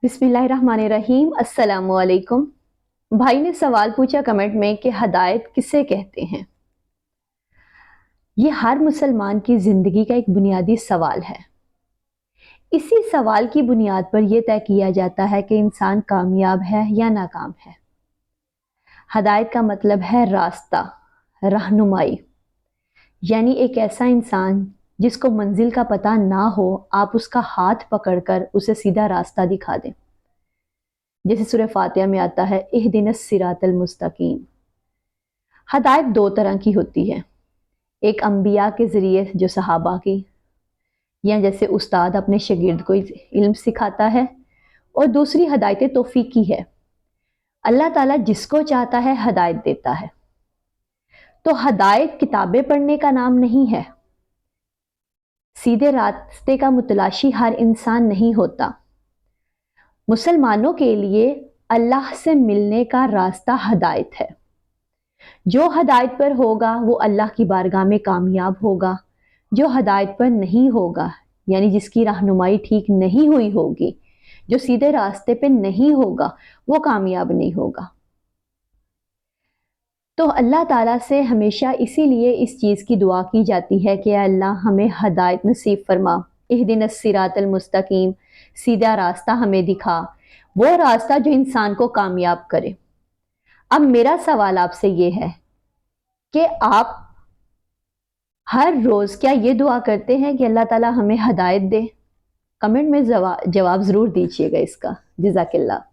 बिस्मिल्लाहिर्रहमानिर्रहीम। अस्सलाम वालेकुम। भाई ने सवाल पूछा कमेंट में कि हदायत किसे कहते हैं। ये हर मुसलमान की ज़िंदगी का एक बुनियादी सवाल है। इसी सवाल की बुनियाद पर यह तय किया जाता है कि इंसान कामयाब है या नाकाम है। हदायत का मतलब है रास्ता, रहनुमाई, यानी एक ऐसा इंसान जिसको मंजिल का पता ना हो, आप उसका हाथ पकड़कर उसे सीधा रास्ता दिखा दें। जैसे सूरह फातिहा में आता है, इहदिनस सिरातल मुस्तकीम। हदायत दो तरह की होती है, एक अंबिया के ज़रिए जो सहाबा की, या जैसे उस्ताद अपने शागिर्द को इल्म सिखाता है, और दूसरी हदायत तौफीकी है। अल्लाह ताला जिसको चाहता है हदायत देता है। तो हदायत किताबें पढ़ने का नाम नहीं है। सीधे रास्ते का मुतलाशी हर इंसान नहीं होता। मुसलमानों के लिए अल्लाह से मिलने का रास्ता हदायत है। जो हदायत पर होगा वो अल्लाह की बारगाह में कामयाब होगा। जो हदायत पर नहीं होगा, यानी जिसकी रहनुमाई ठीक नहीं हुई होगी, जो सीधे रास्ते पे नहीं होगा, वो कामयाब नहीं होगा। तो अल्लाह ताला से हमेशा इसीलिए इस चीज़ की दुआ की जाती है कि अल्लाह हमें हदायत नसीब फरमा, इहदिनस सिरातल मुस्तकीम, सीधा रास्ता हमें दिखा, वो रास्ता जो इंसान को कामयाब करे। अब मेरा सवाल आपसे ये है कि आप हर रोज़ क्या ये दुआ करते हैं कि अल्लाह ताला हमें हदायत दे? कमेंट में जवाब ज़रूर दीजिएगा इसका। जज़ाकिल्लाह।